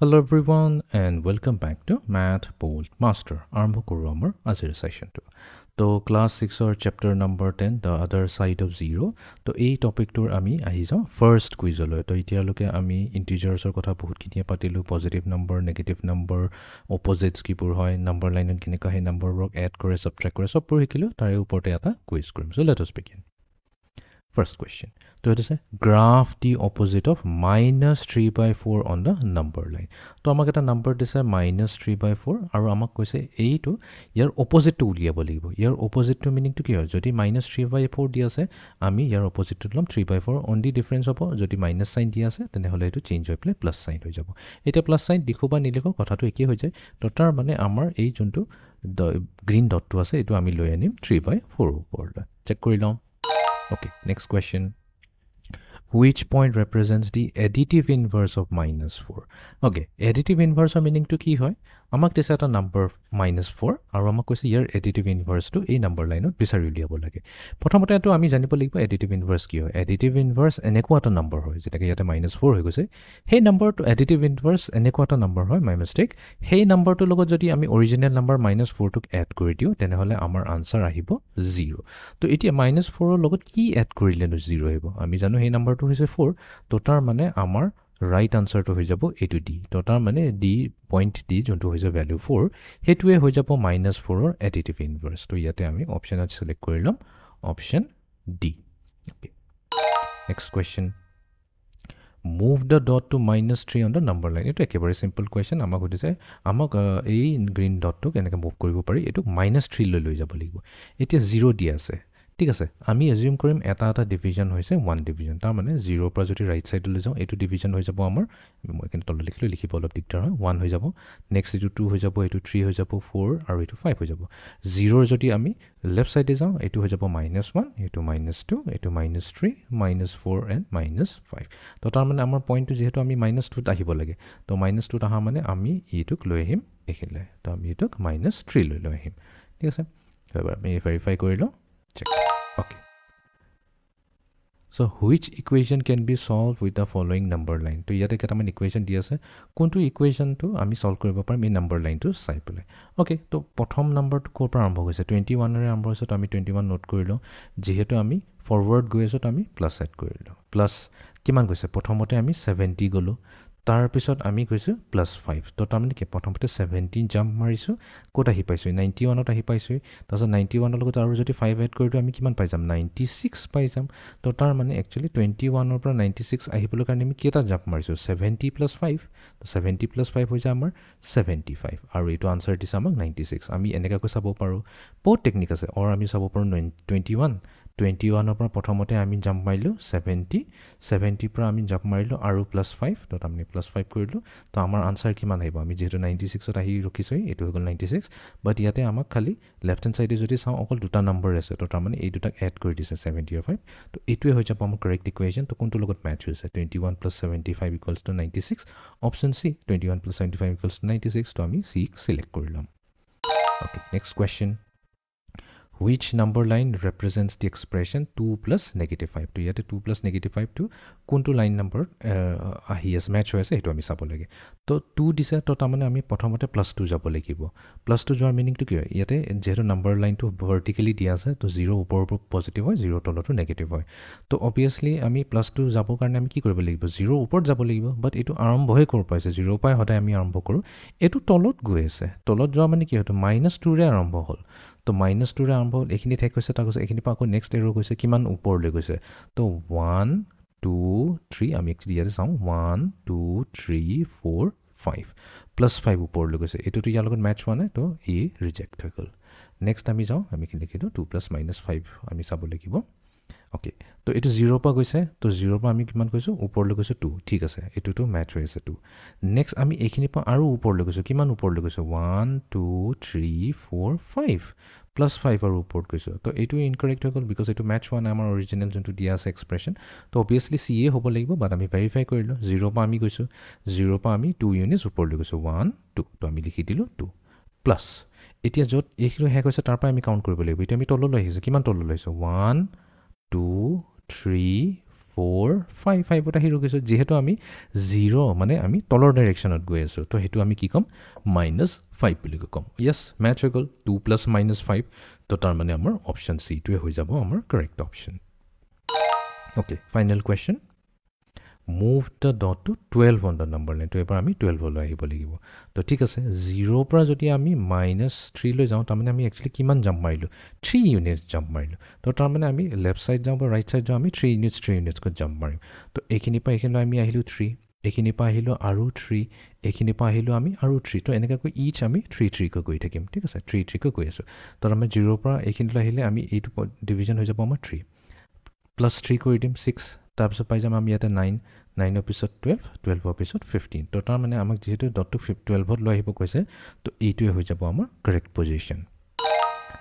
Hello everyone and welcome back to Math Bold Master. আৰম্ভ কৰো আমাৰ আজিৰ সেশনটো। তো class 6 or chapter number 10 the other side of zero. তো এই টপিকটোৰ আমি আহি যাওঁ ফাৰ্স্ট কুইজলৈ। তো এতিয়ালৈকে আমি ইন্টিজাৰ্ছৰ কথা বহুতখিনি পাতিলো, পজিটিভ নম্বৰ, নেগেটিভ নম্বৰ, অপজিটছ কিবোৰ হয়, নম্বৰ লাইনত কেনেকৈ সেই নম্বৰবোৰক এড কৰে, সাবট্ৰেক্ট কৰে, সববোৰ শিকিলো। তাৰে ওপৰতে এটা কুইজ কৰিম। So let us begin. First question. So it is a graph the opposite of minus 3 by 4 on the number line. So আমাক এটা number দিছে minus 3 by 4 আৰু আমাক কৈছে এইটো ইয়াৰ opposite টো উলিয়াব লাগিব। ইয়াৰ opposite টো meaning টো কি হয়? যদি minus 3 by 4 দি আছে আমি ইয়াৰ opposite টো লম 3 by 4 only difference হ'ব। যদি minus sign দি আছে তেনেহলে এইটো change হৈ পেলাই plus sign হৈ যাব। এতিয়া plus sign লিখো বা নিলিখো কথাটো একেই হৈ যায়। তো তাৰ মানে আমাৰ এই যোনটো green dot টো আছে এইটো আমি লৈ আনিম 3 by 4 ওপৰলৈ। চেক কৰি লওঁ। Okay, next question. Which point represents the additive inverse of minus 4? Okay, additive inverse meaning to ki hoy? Amak dise eta number minus 4 aru amak koise yer additive inverse to ei number line ot bisari uliabo lage. Prothomote to ami janibo lagibo additive inverse ki hoy. Additive inverse eneko eta number hoy jetake yate minus 4 hoy goise. Hey number to additive inverse eneko eta number hoy, my mistake. Hey number to logot jodi ami original number minus 4 to add kori diu tenehole amar answer ahibo 0. তো এতিয়া minus 4 লগত কি add কৰিলে নো 0 হ'ব? আমি জানো সেই নাম্বাৰটো হৈছে 4। তো তাৰ মানে আমাৰ ৰাইট আনসাৰটো হৈ যাব এইটো ডি। তো তাৰ মানে ডি পইণ্ট ডি যোনটো হৈছে ভ্যালু 4 হেতুৱে হৈ যাব minus 4 ৰ এডিটিভ ইনভাৰ্স। তো ইয়াতে আমি অপচনত সিলেক্ট কৰি লম option D. Okay, next question. Move the dot to minus 3 on the number line. It's a very simple question. আমাক সুধিছে আমাক এই গ্ৰীণ ডটটো কেনেকৈ মুভ কৰিব পাৰি এইটো minus 3 লৈ যাব লাগিব। এতিয়া 0 দি আছে, ঠিক আছে। আমি এজিউম কৰিম এটা ডিভিজন হৈছে 1 ডিভিজন। তাৰ মানে 0 পৰা যদি ৰাইট সাইডলৈ যাওঁ এইটো ডিভিজন হৈ যাব আমাৰ, মই এখানে তলত লিখিলো, লিখিব অলপ দিগদাৰ হয়। 1 হৈ যাব, নেক্সট এইটো 2 হৈ যাব, এইটো 3 হৈ যাব, 4 আৰু এইটো 5 হৈ যাব। 0 যদি আমি লেফট সাইডে যাওঁ এইটো হৈ যাব -1, এইটো -2, এইটো -3, -4 এণ্ড -5। তো তাৰ মানে আমাৰ পইণ্টটো যিহেতু আমি -2ত আহিব লাগে, তো -2ত অহা মানে আমি এইটোক লৈ আহিম এইখিনিলৈ। তো আমি এইটোক -3 লৈ আহিম, ঠিক আছে। এবাৰ আমি ভেৰিফাই কৰি লওঁ, check. Okay. So which equation can be solved with the following number line? তো ইয়াতে কেইটামান ইকুৱেশ্যন দি আছে, কোনটো ইকুৱেশ্যনটো আমি সলভ কৰিব পাৰিম এই নাম্বাৰ লাইনটো চাই পেলাই। ওকে, তো প্ৰথম নাম্বাৰটো ক'ৰ পৰা আৰম্ভ হৈছে? 21ৰে আৰম্ভ হৈছে। তো আমি 21 নোট কৰি লওঁ। যিহেতু আমি ফৰৱাৰ্ড গৈ আছোঁ তো আমি প্লাছ এড কৰি লওঁ। প্লাছ কিমান গৈছে? প্ৰথমতে আমি 70 গ'লোঁ, তাৰপিছত আমি গৈছোঁ +5। তো তাৰমানে কি প্ৰথমতে 17 জাম্প মাৰিছোঁ, ক'ত আহি পাইছোঁ? 91ত আহি পাইছোঁ। তাৰপিছত 91ৰ লগত আৰু যদি 5 এড কৰি দিওঁ আমি কিমান পাই যাম? 96 পাই যাম। তো তাৰ মানে একচুৱেলি 21ৰ পৰা 96 আহিবলৈ কাৰণে আমি কেইটা জাম্প মাৰিছোঁ? 70 + 5। তো 70 + 5 হৈ যায় আমাৰ 75 আৰু এইটো আনসাৰ দিছে আমাক 96। আমি এনেকৈ চাব পাৰোঁ, বহুত টেকনিক আছে। অৰ আমি চাব পাৰোঁ 21ৰ পৰা প্ৰথমতে আমি জাম্প মাৰিলোঁ 70ৰ পৰা আমি জাম্প মাৰিলোঁ আৰু +5। তো তাৰমানে +5 কৰিলোঁ। তো আমাৰ আনসাৰ কিমান আহিব? আমি যিহেতু 96ত আহি ৰখিছোঁ, এইটো হৈ গ'ল 96। বাট ইয়াতে আমাক খালি লেফট হেণ্ড সাইডে যদি চাওঁ অকল দুটা নম্বৰ আছে। তো তাৰমানে এই দুটাক এড কৰি দিছে 70 আৰু 5। তো এইটোৱে হৈ যাব আমাৰ কাৰেক্ট ইকুৱেশ্যন। তো কোনটোৰ লগত মেটচ হৈছে? 21 + 75 = 96। Option C, 21 + 75 = 96। তো আমি চি চিলেক্ট কৰি ল'ম। Okay, next question. Which number line represents the expression 2 + -5? তো ইয়াতে 2 + -5 টো কোনটো লাইন নম্বৰ আহি আছে, মেটচ হৈ আছে, সেইটো আমি চাব লাগে। তো 2 দিছে, তো তাৰমানে আমি প্ৰথমতে +2 যাব লাগিব। +2 যোৱাৰ মিনিংটো কি হয়? ইয়াতে যিহেতু নম্বৰ লাইনটো ভাৰ্টিকেলি দিয়া আছে, তো 0 ওপৰৰ পজিটিভ হয়, 0 তলতো নেগেটিভ হয়। তো অবভিয়াছলি আমি +2 যাবৰ কাৰণে আমি কি কৰিব লাগিব? 0 ওপৰত যাব লাগিব। বাট এইটো আৰম্ভহে ক'ৰ পৰা হৈছে? 0 পৰাই সদায় আমি আৰম্ভ কৰোঁ। এইটো তলত গৈ আছে, তলত যোৱা মানে কি হয়তো -2ৰে আৰম্ভ হ'ল। তো -2ৰে আৰম্ভ হ'ল, এইখিনি ঠেক হৈছে, তাৰ কৈছে এইখিনিৰ পৰা আকৌ নেক্সট এৰ' গৈছে, কিমান ওপৰলৈ গৈছে? তো 1 2 3 আমি ইয়াতে চাওঁ 1 2 3 4 5 +5 ওপৰলৈ গৈছে। এইটোতো ইয়াৰ লগত মেটচ হোৱা নাই, তো ই ৰিজেক্ট হৈ গ'ল। নেক্সট আমি যাওঁ, আমি লিখিলোঁ 2 + -5 আমি চাব লাগিব। অ'কে, তো এইটো 0ৰ পৰা গৈছে, তো 0ৰ পৰা আমি কিমান গৈছোঁ? ওপৰলৈ গৈছোঁ 2, ঠিক আছে, এইটোতো মেটচ হৈ আছে 2। নেক্সট আমি এইখিনিৰ পৰা আৰু ওপৰলৈ গৈছোঁ, কিমান ওপৰলৈ গৈছোঁ? 1 2 3 4 5 +5 আৰু ওপৰত গৈছোঁ। তো এইটো ইনকাৰেক্ট হৈ গ'ল, বিকজ এইটো মেটচ হোৱা নাই আমাৰ অৰিজিনেল যোনটো দিয়া আছে এক্সপ্ৰেশ্যন। তো অবভিয়াছলি চি এ হ'ব লাগিব, বাট আমি ভেৰিফাই কৰিলোঁ। 0ৰ পৰা আমি গৈছোঁ, 0ৰ পৰা আমি 2 ইউনিটছ ওপৰলৈ গৈছোঁ, 1 2। তো আমি লিখি দিলোঁ 2 প্লাছ। এতিয়া য'ত এইখিনি শেষ হৈছে তাৰ পৰা আমি কাউণ্ট কৰিব লাগিব। এতিয়া আমি তললৈ আহিছোঁ, কিমান তললৈ আহিছোঁ? 1 2 3 4 5 5 আহি ৰখিছোঁ যিহেতু আমি 0 মানে আমি তলৰ ডাইৰেকশ্যনত গৈ আছোঁ তো সেইটো আমি কি ক'ম -5 বুলি ক'ম য়েছ মেটচ হৈ গ'ল 2 + -5 তো তাৰ মানে আমাৰ অপশ্যন চিটোৱে হৈ যাব আমাৰ correct option okay final question move the dot to 12 on the number line তো এবাৰ আমি 12 লৈ আহিব লাগিব তো ঠিক আছে 0 পৰা যদি আমি -3 লৈ যাওঁ তাৰমানে আমি একচুৱেলি কিমান জাম্প মাৰিলোঁ 3 ইউনিটছ জাম্প মাৰিলোঁ তো তাৰমানে আমি লেফ্ট ছাইড যাওঁ বা ৰাইট ছাইড যাওঁ আমি 3 ইউনিটছকৈ জাম্প মাৰিম তো এইখিনিৰ পৰা এইখিনিলৈ আমি আহিলোঁ 3 এইখিনিৰ পৰা আহিলোঁ আৰু 3 এইখিনিৰ পৰা আহিলোঁ আমি আৰু 3 তো এনেকুৱাকৈ ইচ আমি 3 কৈ গৈ থাকিম ঠিক আছে 3 কৈ গৈ আছোঁ তো আমি 0 পৰা এইখিনিলৈ আহিলে আমি এইটো ডিভিজন হৈ যাব আমাৰ 3 +3 কৰি দিম 6 তাৰপিছত পাই যাম আমি ইয়াতে 9 9ৰ পিছত 12 12ৰ পিছত 15 তো তাৰমানে আমাক যিহেতু ডটটো 12ত লৈ আহিব কৈছে তো এইটোৱে হৈ যাব আমাৰ কাৰেক্ট পজিশ্যন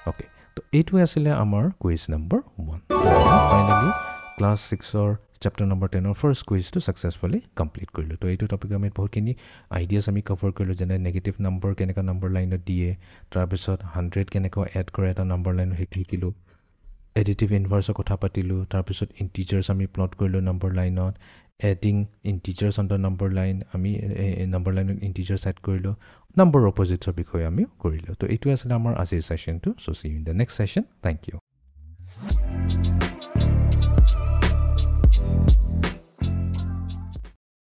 অ'কে তো এইটোৱে আছিলে আমাৰ কুইজ নম্বৰ 1 ফাইনেলি ক্লাছ 6ৰ চেপ্টাৰ নম্বৰ 10ৰ ফাৰ্ষ্ট কুইজটো ছাকচেছফুলি কমপ্লিট কৰিলোঁ তো এইটো টপিক আমি বহুতখিনি আইডিয়াছ আমি কভাৰ কৰিলোঁ যেনে নেগেটিভ নম্বৰ কেনেকুৱা নম্বৰ লাইনত দিয়ে তাৰপিছত 100 কেনেকুৱা এড কৰে এটা নম্বৰ লাইনত শিকিলোঁ এডিটিভ ইনভাৰ্ছৰ কথা পাতিলোঁ তাৰপিছত ইণ্টিজাৰ্ছ আমি প্লট কৰিলোঁ নম্বৰ লাইনত adding integers on the number line আমি নম্বৰ লাইনত ইণ্টিজাৰ্ছ এড কৰিলোঁ নম্বৰ অপজিটছৰ বিষয়ে আমি কৰিলোঁ তো এইটোৱে আছিলে আমাৰ আজিৰ ছেশ্যনটো so' see in the next session thank U